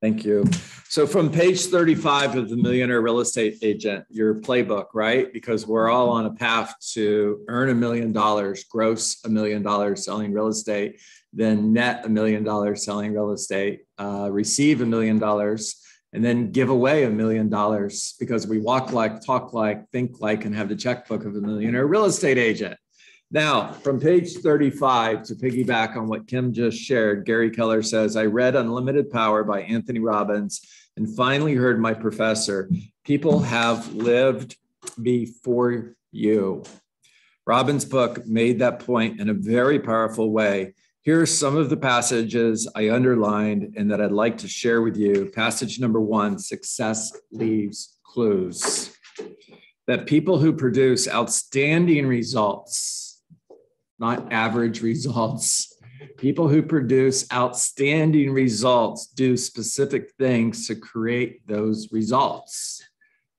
Thank you. So from page 35 of the Millionaire Real Estate Agent, your playbook, right? Because we're all on a path to earn $1 million, gross $1 million selling real estate, then net $1 million selling real estate, receive $1 million, and then give away $1 million because we walk like, talk like, think like, and have the checkbook of a millionaire real estate agent. Now, from page 35, to piggyback on what Kim just shared, Gary Keller says, I read Unlimited Power by Anthony Robbins and finally heard my professor, people have lived before you. Robbins' book made that point in a very powerful way. Here are some of the passages I underlined and that I'd like to share with you. Passage number 1, success leaves clues. That people who produce outstanding results, not average results. People who produce outstanding results do specific things to create those results.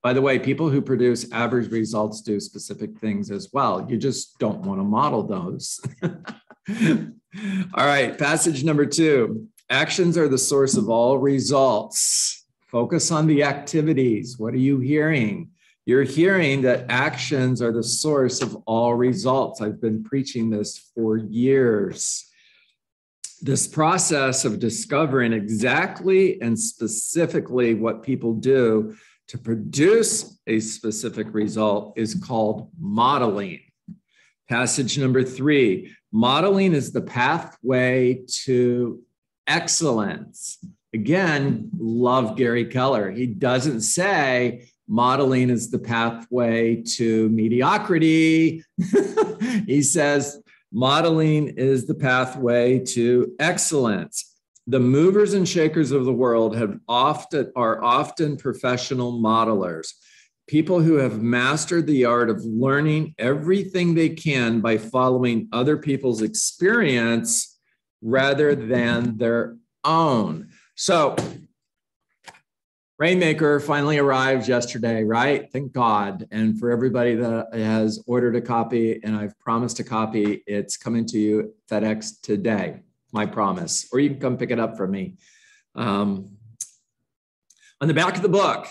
By the way, people who produce average results do specific things as well. You just don't want to model those. All right, passage number 2. Actions are the source of all results. Focus on the activities. What are you hearing? You're hearing that actions are the source of all results. I've been preaching this for years. This process of discovering exactly and specifically what people do to produce a specific result is called modeling. Passage number 3, modeling is the pathway to excellence. Again, love Gary Keller. He doesn't say, modeling is the pathway to mediocrity. He says modeling is the pathway to excellence. The movers and shakers of the world are often professional modelers, people who have mastered the art of learning everything they can by following other people's experience rather than their own. So, Rainmaker finally arrived yesterday, right? Thank God. And for everybody that has ordered a copy and I've promised a copy, it's coming to you FedEx today, my promise. Or you can come pick it up from me. On the back of the book,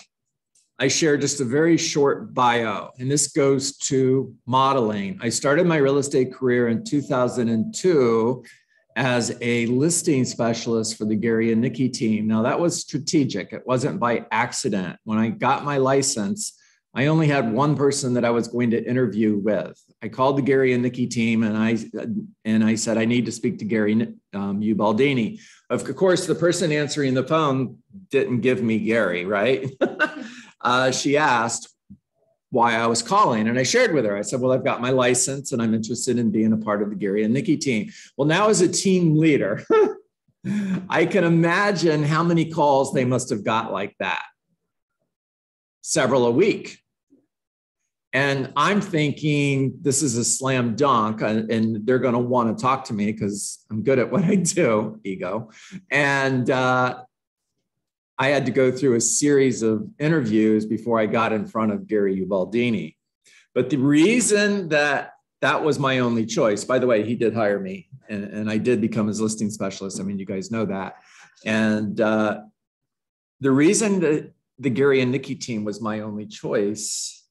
I share just a very short bio, and this goes to modeling. I started my real estate career in 2002 as a listing specialist for the Gary and Nikki team. Now, that was strategic. It wasn't by accident. When I got my license, I only had one person that I was going to interview with. I called the Gary and Nikki team, and I said, I need to speak to Gary Ubaldini. Of course, the person answering the phone didn't give me Gary, right? She asked why I was calling. And I shared with her, I said, well, I've got my license and I'm interested in being a part of the Gary and Nikki team. Well, now as a team leader, I can imagine how many calls they must have got like that. Several a week. And I'm thinking this is a slam dunk and they're going to want to talk to me because I'm good at what I do, ego. And I had to go through a series of interviews before I got in front of Gary Ubaldini. But the reason that was my only choice, by the way, he did hire me and I did become his listing specialist. I mean, you guys know that. And the reason that the Gary and Nikki team was my only choice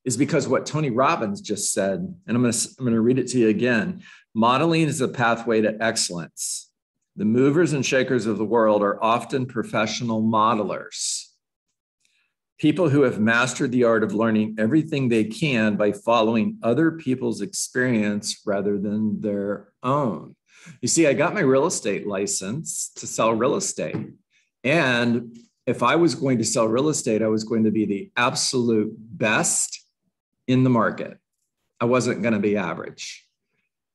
is because what Tony Robbins just said, and I'm going to read it to you again. Modeling is a pathway to excellence. The movers and shakers of the world are often professional modelers, people who have mastered the art of learning everything they can by following other people's experience rather than their own. You see, I got my real estate license to sell real estate. And if I was going to sell real estate, I was going to be the absolute best in the market. I wasn't going to be average.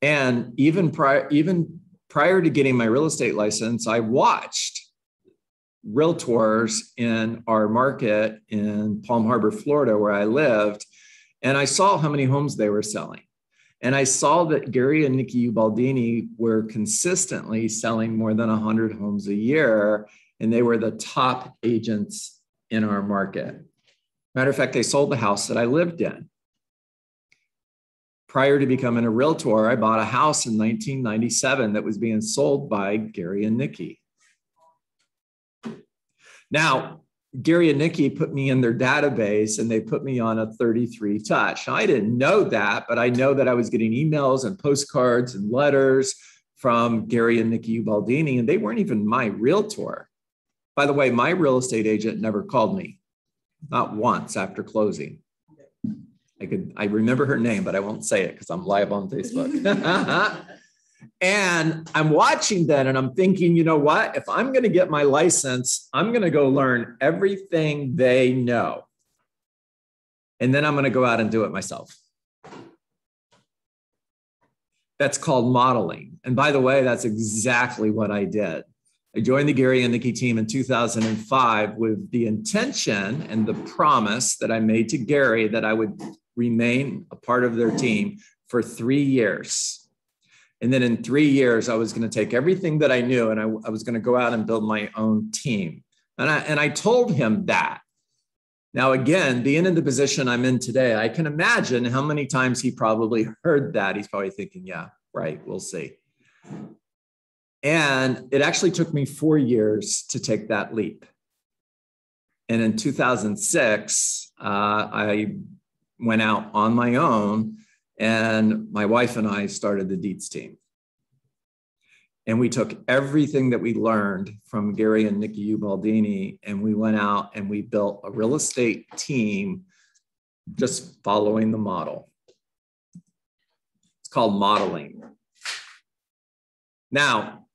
And even prior to getting my real estate license, I watched realtors in our market in Palm Harbor, Florida, where I lived, and I saw how many homes they were selling. And I saw that Gary and Nikki Ubaldini were consistently selling more than 100 homes a year, and they were the top agents in our market. Matter of fact, they sold the house that I lived in. Prior to becoming a realtor, I bought a house in 1997 that was being sold by Gary and Nikki. Now, Gary and Nikki put me in their database and they put me on a 33 touch. Now, I didn't know that, but I know that I was getting emails and postcards and letters from Gary and Nikki Ubaldini, and they weren't even my realtor. By the way, my real estate agent never called me, not once after closing. I remember her name, but I won't say it because I'm live on Facebook. And I'm watching that and I'm thinking, you know what? If I'm going to get my license, I'm going to go learn everything they know. And then I'm going to go out and do it myself. That's called modeling. And by the way, that's exactly what I did. I joined the Gary and Nikki team in 2005 with the intention and the promise that I made to Gary that I would remain a part of their team for 3 years. And then in 3 years, I was going to take everything that I knew and I was going to go out and build my own team. And I told him that. Now, again, being in the position I'm in today, I can imagine how many times he probably heard that. He's probably thinking, yeah, right, we'll see. And it actually took me 4 years to take that leap. And in 2006, I went out on my own. And my wife and I started the Dietz team. And we took everything that we learned from Gary and Nikki Ubaldini, and we went out and we built a real estate team just following the model. It's called modeling. Now,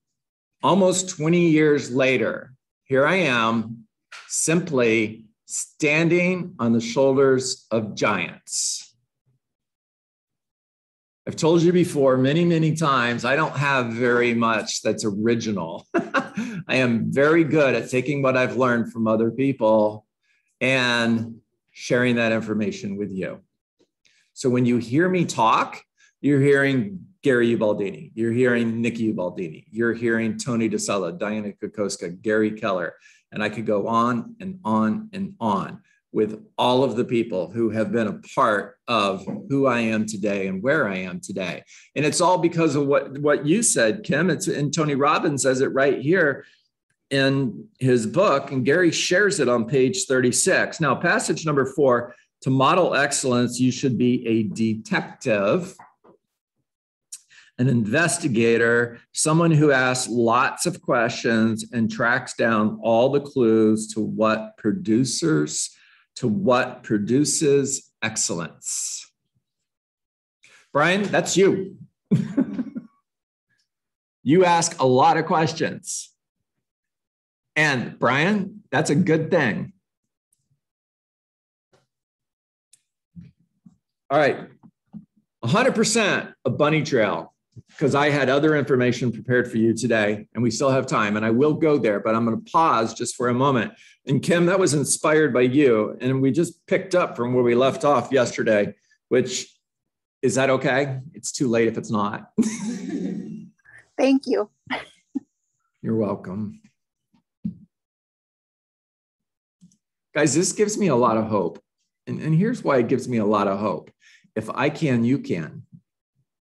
almost 20 years later, here I am simply standing on the shoulders of giants. I've told you before many, many times, I don't have very much that's original. I am very good at taking what I've learned from other people and sharing that information with you. So when you hear me talk, you're hearing Gary Ubaldini, you're hearing Nikki Ubaldini, you're hearing Tony DeSella, Diana Kokoska, Gary Keller, and I could go on and on and on with all of the people who have been a part of who I am today and where I am today. And it's all because of what you said, Kim. And Tony Robbins says it right here in his book, and Gary shares it on page 36. Now, passage number 4, to model excellence, you should be a detective, an investigator, someone who asks lots of questions and tracks down all the clues to what produces excellence. Brian, that's you. You ask a lot of questions. And Brian, that's a good thing. All right, 100% a bunny trail, because I had other information prepared for you today, and we still have time, and I will go there, but I'm going to pause just for a moment. And Kim, that was inspired by you, and we just picked up from where we left off yesterday, which, is that okay? It's too late if it's not. Thank you. You're welcome. Guys, this gives me a lot of hope. And here's why it gives me a lot of hope. If I can, you can.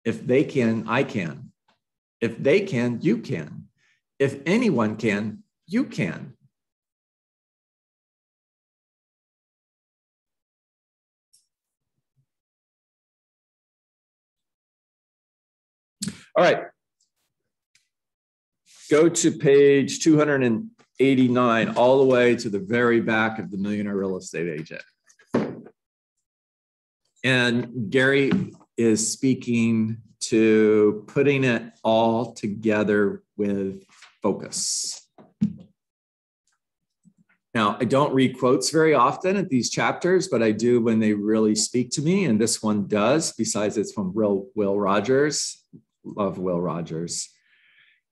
If they can, I can. If they can, you can. If anyone can, you can. All right. Go to page 289, all the way to the very back of the Millionaire Real Estate Agent. And Gary is speaking to putting it all together with focus. Now, I don't read quotes very often at these chapters, but I do when they really speak to me. And this one does, besides it's from Will Rogers. Love Will Rogers.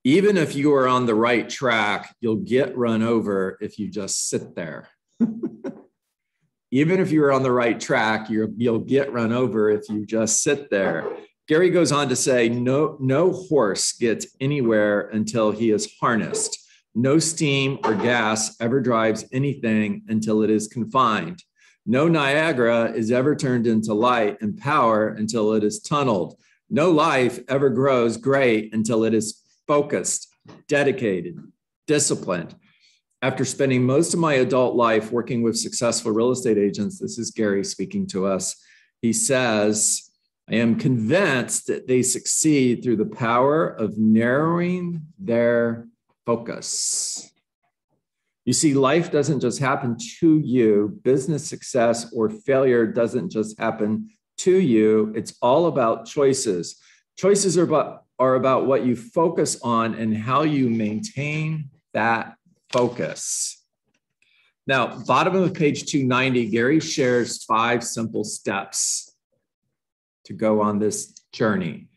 Even if you are on the right track, you'll get run over if you just sit there. Even if you're on the right track, you'll get run over if you just sit there. Gary goes on to say, no horse gets anywhere until he is harnessed. No steam or gas ever drives anything until it is confined. No Niagara is ever turned into light and power until it is tunneled. No life ever grows great until it is focused, dedicated, disciplined. After spending most of my adult life working with successful real estate agents, this is Gary speaking to us. He says, I am convinced that they succeed through the power of narrowing their focus. You see, life doesn't just happen to you. Business success or failure doesn't just happen to you. It's all about choices. Choices are about what you focus on and how you maintain that focus. Now, bottom of page 290, Gary shares 5 simple steps to go on this journey.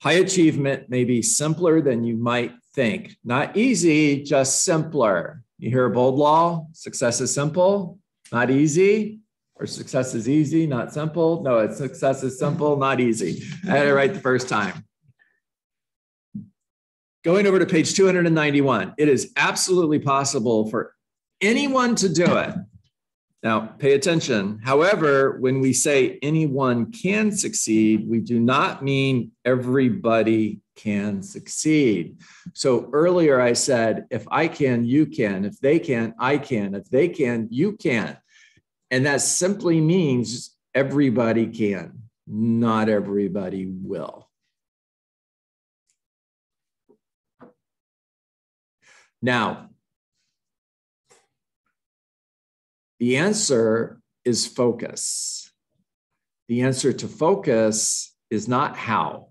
High achievement may be simpler than you might think. Not easy, just simpler. You hear a bold law? Success is simple, not easy. Or success is easy, not simple. No, it's success is simple, not easy. I had it right the first time. Going over to page 291, it is absolutely possible for anyone to do it. Now, pay attention. However, when we say anyone can succeed, we do not mean everybody can succeed. So earlier I said, if I can, you can. If they can, I can. If they can, you can. And that simply means everybody can. Not everybody will. Now, the answer is focus. The answer to focus is not how.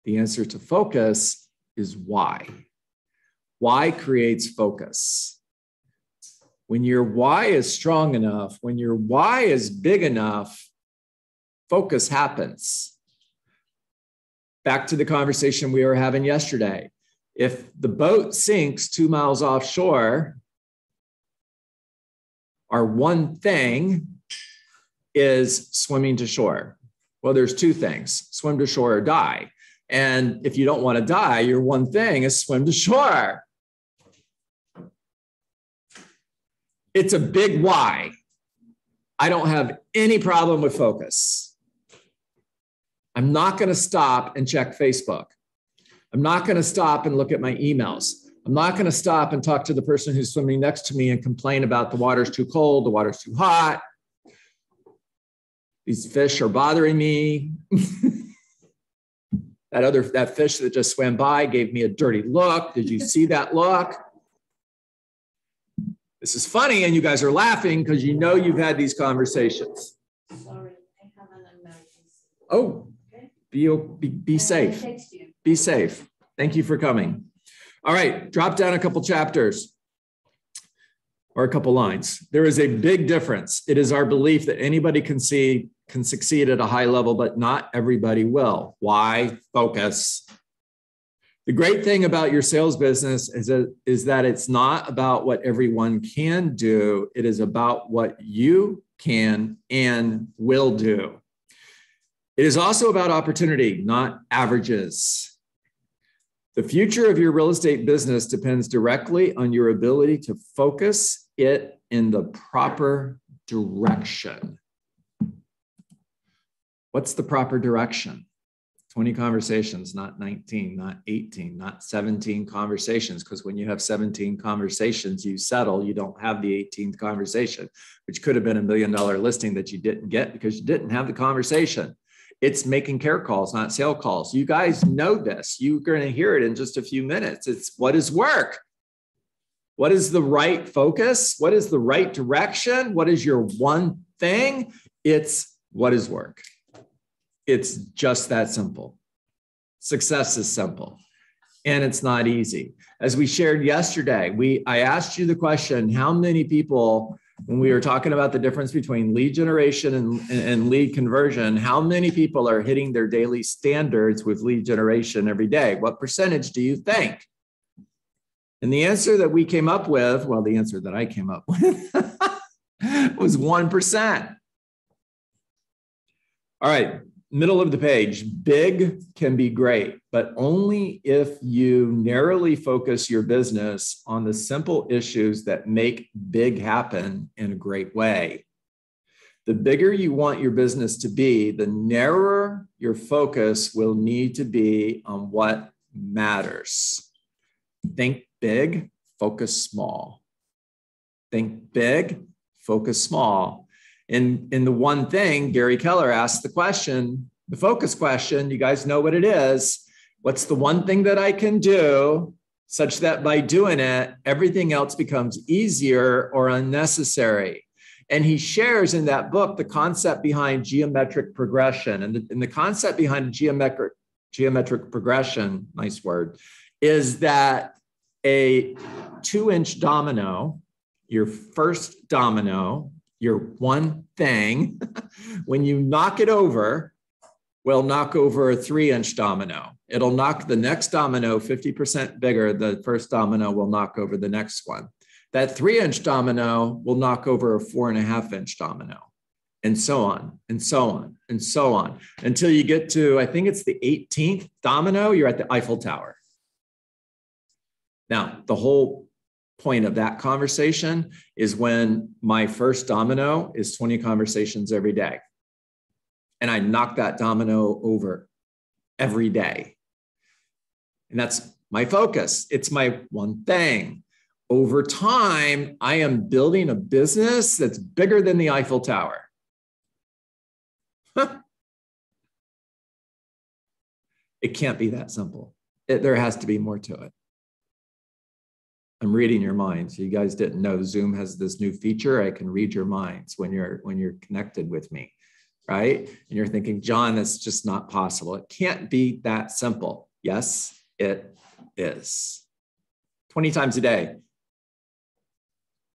The answer to focus is why. Why creates focus. When your why is strong enough, when your why is big enough, focus happens. Back to the conversation we were having yesterday. If the boat sinks 2 miles offshore, our one thing is swimming to shore. Well, there's 2 things, swim to shore or die. And if you don't want to die, your one thing is swim to shore. It's a big why. I don't have any problem with focus. I'm not going to stop and check Facebook. I'm not going to stop and look at my emails. I'm not going to stop and talk to the person who's swimming next to me and complain about the water's too cold, the water's too hot. These fish are bothering me. That fish that just swam by gave me a dirty look. Did you see that look? This is funny, and you guys are laughing because you know you've had these conversations. Sorry, I have an emergency. Oh, be safe. Be safe. Thank you for coming. All right, drop down a couple chapters or a couple lines. There is a big difference. It is our belief that anybody can succeed at a high level, but not everybody will. Why? Focus. The great thing about your sales business is that it's not about what everyone can do. It is about what you can and will do. It is also about opportunity, not averages. The future of your real estate business depends directly on your ability to focus it in the proper direction. What's the proper direction? 20 conversations, not 19, not 18, not 17 conversations, because when you have 17 conversations, you settle, you don't have the 18th conversation, which could have been $1 million listing that you didn't get because you didn't have the conversation. It's making care calls, not sale calls. You guys know this. You're going to hear it in just a few minutes. It's what is work? What is the right focus? What is the right direction? What is your one thing? It's what is work? It's just that simple. Success is simple, and it's not easy. As we shared yesterday, I asked you the question, how many people, when we were talking about the difference between lead generation and lead conversion, how many people are hitting their daily standards with lead generation every day? What percentage do you think? And the answer that we came up with, well, the answer that I came up with was 1%. All right. Middle of the page, big can be great, but only if you narrowly focus your business on the simple issues that make big happen in a great way. The bigger you want your business to be, the narrower your focus will need to be on what matters. Think big, focus small. Think big, focus small. In the one thing, Gary Keller asked the question, the focus question, you guys know what it is. What's the one thing that I can do such that by doing it, everything else becomes easier or unnecessary? And he shares in that book the concept behind geometric progression. And the concept behind geometric progression, nice word, is that a 2-inch domino, your first domino, your one thing, when you knock it over, will knock over a 3-inch domino. It'll knock the next domino 50% bigger. The first domino will knock over the next one. That 3-inch domino will knock over a 4.5-inch domino, and so on, and so on, and so on, until you get to, I think it's the 18th domino, you're at the Eiffel Tower. Now, the whole point of that conversation is when my first domino is 20 conversations every day. And I knock that domino over every day. And that's my focus. It's my one thing. Over time, I am building a business that's bigger than the Eiffel Tower. It can't be that simple. There has to be more to it. I'm reading your minds. You guys didn't know Zoom has this new feature. I can read your minds when you're connected with me, right? And you're thinking, John, that's just not possible. It can't be that simple. Yes, it is. 20 times a day.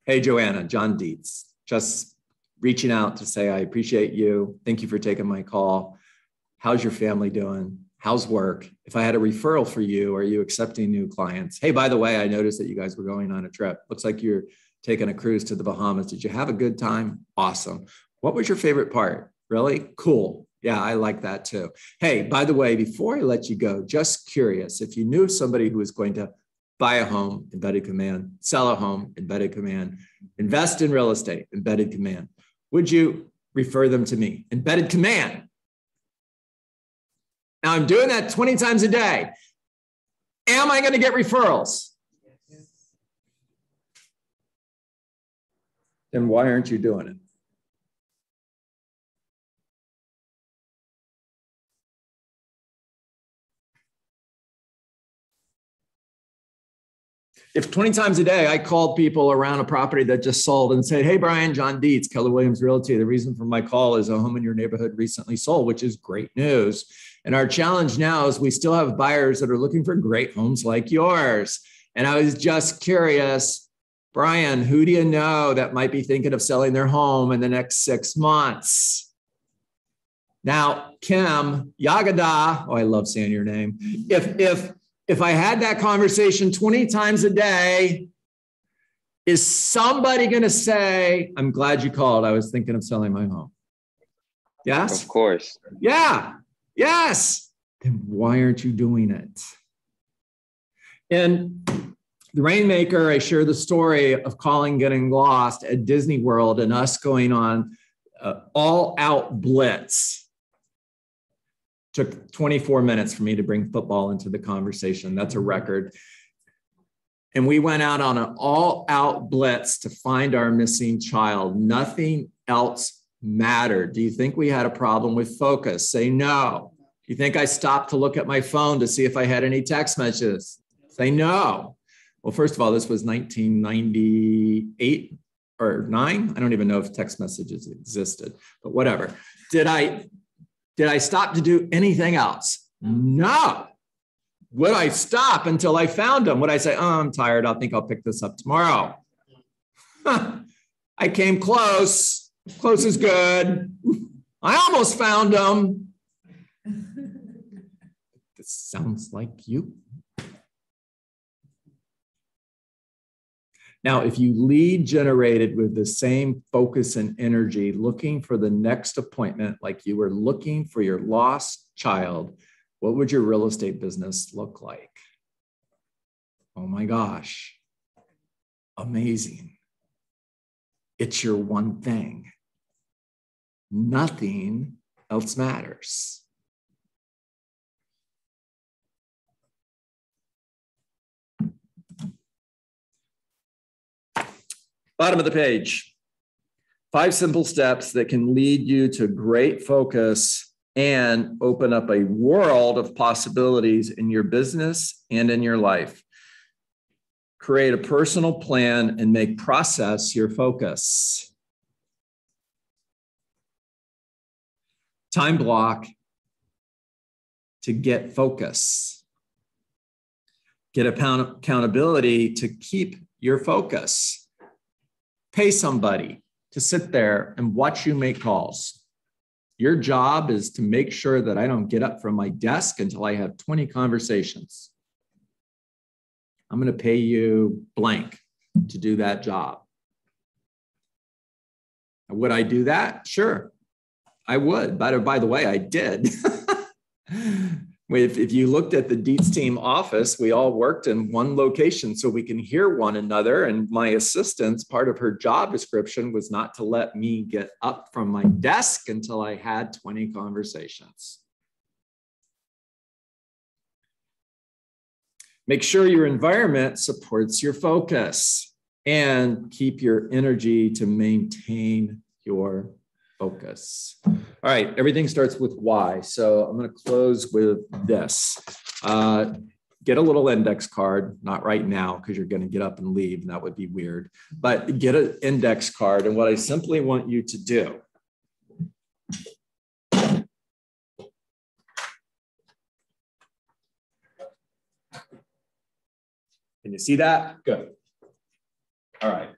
Hey, Joanna, John Dietz, just reaching out to say, I appreciate you. Thank you for taking my call. How's your family doing? How's work? If I had a referral for you, are you accepting new clients? Hey, by the way, I noticed that you guys were going on a trip. Looks like you're taking a cruise to the Bahamas. Did you have a good time? Awesome. What was your favorite part? Really? Cool. Yeah, I like that too. Hey, by the way, before I let you go, just curious, if you knew somebody who was going to buy a home, embedded command, sell a home, embedded command, invest in real estate, embedded command, would you refer them to me? Embedded command. Now I'm doing that 20 times a day. Am I going to get referrals? Yes. Then why aren't you doing it? If 20 times a day I called people around a property that just sold and said, hey, Brian, John Dietz, Keller Williams Realty, the reason for my call is a home in your neighborhood recently sold, which is great news. And our challenge now is we still have buyers that are looking for great homes like yours. And I was just curious, Brian, who do you know that might be thinking of selling their home in the next 6 months? Now, Kim Yagada, oh, I love saying your name. If I had that conversation 20 times a day, is somebody going to say, I'm glad you called. I was thinking of selling my home. Yes? Of course. Yeah. Yes. Then why aren't you doing it? In The Rainmaker, I share the story of Colin getting lost at Disney World and us going on all-out blitz. Took 24 minutes for me to bring football into the conversation. That's a record. And we went out on an all-out blitz to find our missing child. Nothing else mattered. Do you think we had a problem with focus? Say no. Do you think I stopped to look at my phone to see if I had any text messages? Say no. Well, first of all, this was 1998 or 9. I don't even know if text messages existed, but whatever. Did I stop to do anything else? No. Would I stop until I found them? Would I say, oh, I'm tired. I think I'll pick this up tomorrow? I came close. Close is good. I almost found them. This sounds like you. Now, if you lead generated with the same focus and energy, looking for the next appointment like you were looking for your lost child, what would your real estate business look like? Oh my gosh, amazing. It's your one thing. Nothing else matters. Bottom of the page. 5 simple steps that can lead you to great focus and open up a world of possibilities in your business and in your life. Create a personal plan and make process your focus. Time block to get focus. Get accountability to keep your focus. Pay somebody to sit there and watch you make calls. Your job is to make sure that I don't get up from my desk until I have 20 conversations. I'm going to pay you blank to do that job. Would I do that? Sure, I would. By the way, I did. If you looked at the Dietz team office, we all worked in one location so we can hear one another. And my assistant's part of her job description was not to let me get up from my desk until I had 20 conversations. Make sure your environment supports your focus and keep your energy to maintain your focus. All right, everything starts with why. So I'm going to close with this. Get a little index card, not right now because you're going to get up and leave, and that would be weird, but get an index card. And what I simply want you to do Can you see that? Good. All right.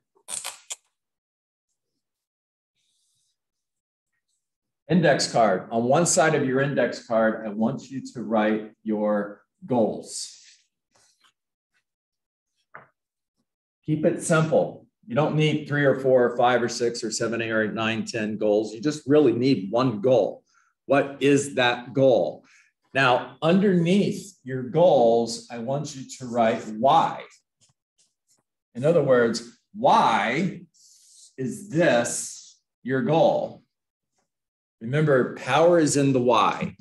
Index card. On one side of your index card, I want you to write your goals. Keep it simple. You don't need 3 or 4 or 5 or 6 or 7, 8 or 9, 10 goals. You just really need one goal. What is that goal? Now, underneath your goals, I want you to write why. In other words, why is this your goal? Remember, power is in the why.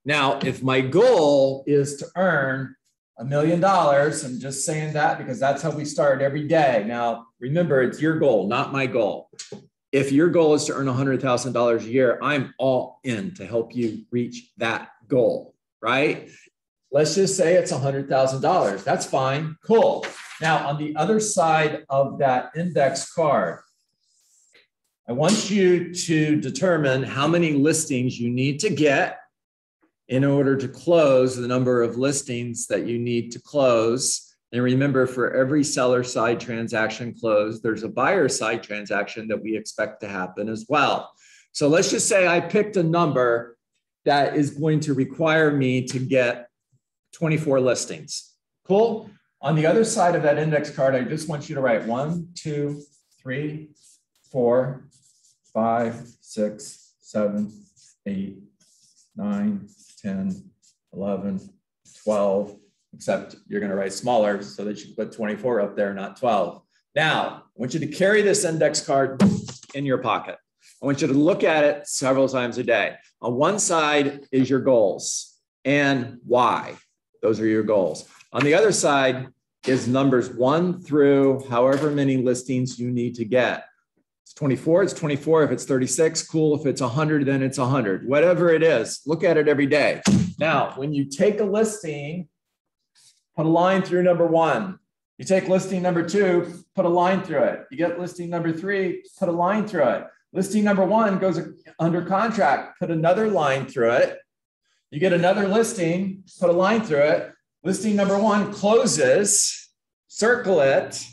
Now, if my goal is to earn $1 million, I'm just saying that because that's how we start every day. Now, remember, it's your goal, not my goal. If your goal is to earn $100,000 a year, I'm all in to help you reach that goal, right? Let's just say it's $100,000. That's fine. Cool. Now, on the other side of that index card, I want you to determine how many listings you need to get in order to close the number of listings that you need to close. And remember, for every seller side transaction closed, there's a buyer side transaction that we expect to happen as well. So let's just say I picked a number that is going to require me to get 24 listings. Cool. On the other side of that index card, I just want you to write 1, 2, 3, 4, 5, 6, 7, 8, 9, 10, 11, 12, except you're going to write smaller so that you put 24 up there, not 12. Now, I want you to carry this index card in your pocket. I want you to look at it several times a day. On one side is your goals and why. Those are your goals. On the other side is numbers 1 through however many listings you need to get. It's 24, it's 24. If it's 36, cool. If it's 100, then it's 100. Whatever it is, look at it every day. Now, when you take a listing, put a line through number 1. You take listing number 2, put a line through it. You get listing number 3, put a line through it. Listing number 1 goes under contract, put another line through it. You get another listing, put a line through it. Listing number 1 closes, circle it.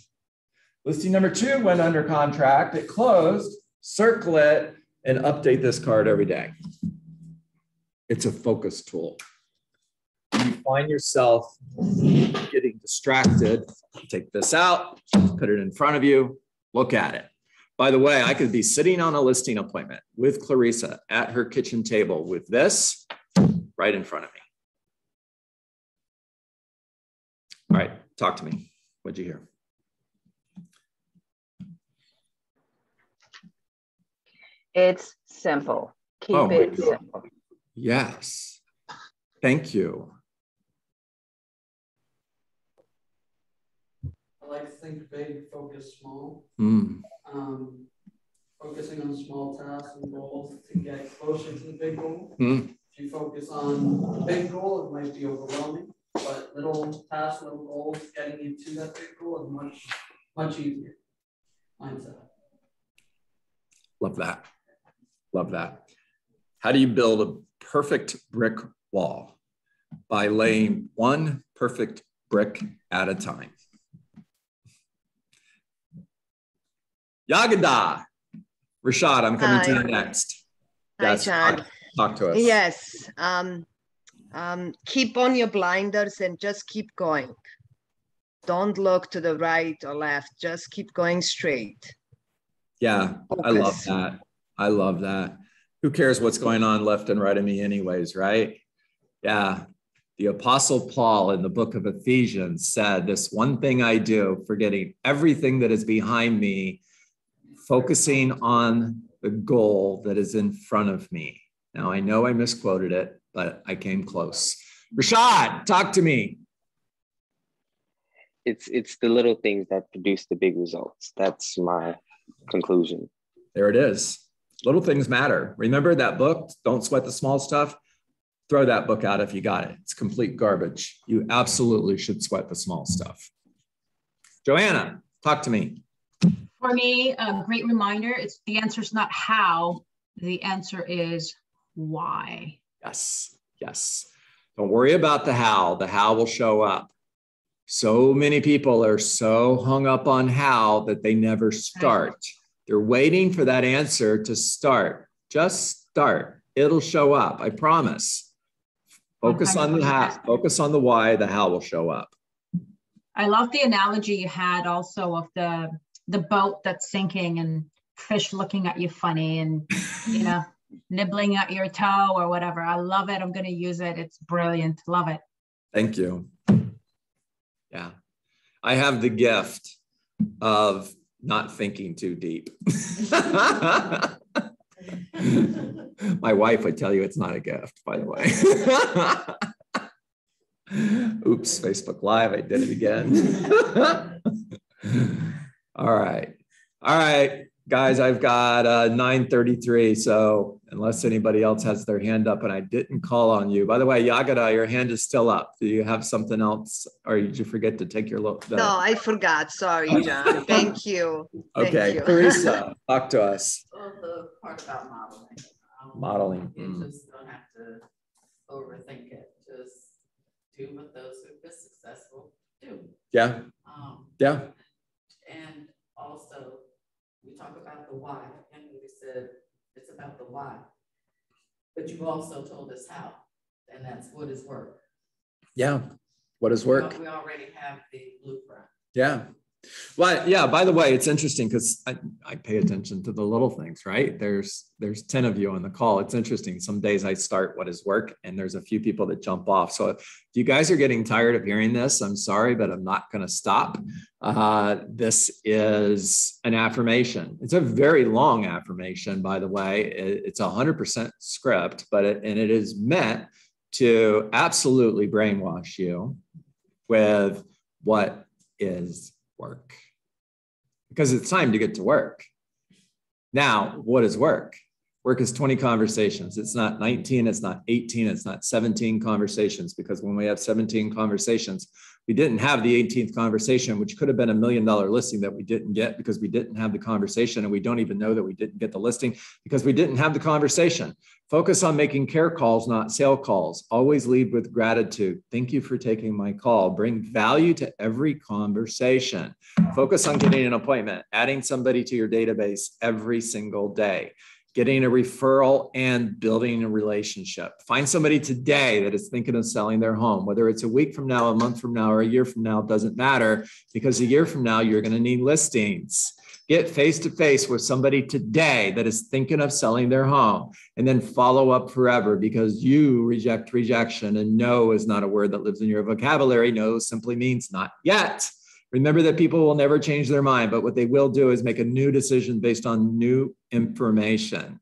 Listing number 2 went under contract, it closed, circle it, and update this card every day. It's a focus tool. When you find yourself getting distracted, take this out, put it in front of you, look at it. By the way, I could be sitting on a listing appointment with Clarissa at her kitchen table with this right in front of me. All right, talk to me. What'd you hear? It's simple. Keep it simple. Yes. Thank you. I like to think big, focus small. Mm. Focusing on small tasks and goals to get closer to the big goal. Mm. If you focus on the big goal, it might be overwhelming, but little tasks, little goals, getting you to that big goal is much easier mindset. Love that. Love that. How do you build a perfect brick wall? By laying one perfect brick at a time. Yagada. Rashad, I'm coming to you next. Yes, Hi, John. Talk to us. Yes. Keep on your blinders and just keep going. Don't look to the right or left. Just keep going straight. Yeah, Focus. I love that. I love that. Who cares what's going on left and right of me anyways, right? Yeah. The Apostle Paul in the book of Ephesians said, this one thing I do, forgetting everything that is behind me, focusing on the goal that is in front of me. Now, I know I misquoted it, but I came close. Rashad, talk to me. It's the little things that produce the big results. That's my conclusion. There it is. Little things matter. Remember that book, Don't Sweat the Small Stuff? Throw that book out if you got it. It's complete garbage. You absolutely should sweat the small stuff. Joanna, talk to me. For me, a great reminder, the answer is not how, the answer is why. Yes, yes. Don't worry about the how. The how will show up. So many people are so hung up on how that they never start. They're waiting for that answer to start. Just start. It'll show up. I promise. Focus on the how, focus on the why, the how will show up. I love the analogy you had also of the boat that's sinking and fish looking at you funny and, you know, nibbling at your toe or whatever. I love it. I'm going to use it. It's brilliant. Love it. Thank you. Yeah. I have the gift of not thinking too deep. My wife would tell you it's not a gift, by the way. Oops, Facebook Live, I did it again. All right. All right, guys, I've got 9:33. So unless anybody else has their hand up and I didn't call on you. By the way, Yagada, your hand is still up. Do you have something else or did you forget to take your look? No, I forgot. Sorry, John. Thank you. Okay, Thank you. Clarissa, talk to us. Well, the part about modeling. Modeling. You just don't have to overthink it. Just do what those who've been successful do. Yeah. Yeah. And also, we talk about the why, and we said it's about the why. But you also told us how, and that's what is work. Yeah. What is work? We already have the blueprint. Yeah. Well, yeah, by the way, it's interesting because I pay attention to the little things, right? There's 10 of you on the call. It's interesting. Some days I start what is work and there's a few people that jump off. So if you guys are getting tired of hearing this, I'm sorry, but I'm not going to stop. This is an affirmation. It's a very long affirmation, by the way. It's 100% script, but it is meant to absolutely brainwash you with what is work, because it's time to get to work. Now, what is work? Work is 20 conversations. It's not 19, it's not 18, it's not 17 conversations, because when we have 17 conversations, we didn't have the 18th conversation, which could have been $1 million listing that we didn't get because we didn't have the conversation, and we don't even know that we didn't get the listing because we didn't have the conversation. Focus on making care calls, not sale calls. Always lead with gratitude. Thank you for taking my call. Bring value to every conversation. Focus on getting an appointment, adding somebody to your database every single day, getting a referral and building a relationship. Find somebody today that is thinking of selling their home, whether it's a week from now, a month from now, or a year from now, doesn't matter, because a year from now, you're going to need listings. Get face-to-face with somebody today that is thinking of selling their home, and then follow up forever, because you reject rejection, and no is not a word that lives in your vocabulary. No simply means not yet. Remember that people will never change their mind, but what they will do is make a new decision based on new information.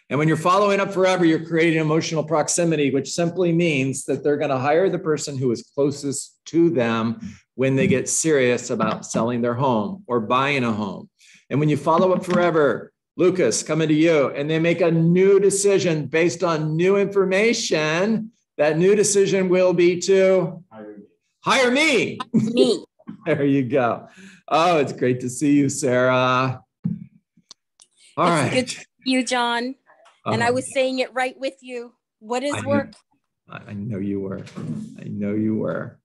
And when you're following up forever, you're creating emotional proximity, which simply means that they're going to hire the person who is closest to them when they get serious about selling their home or buying a home. And when you follow up forever, Lucas, coming to you, and they make a new decision based on new information, that new decision will be to hire me. Me. There you go. Oh, it's great to see you, Sarah. All right. Good to see you, John. And I was saying it right with you. What is work? I know you were. I know you were.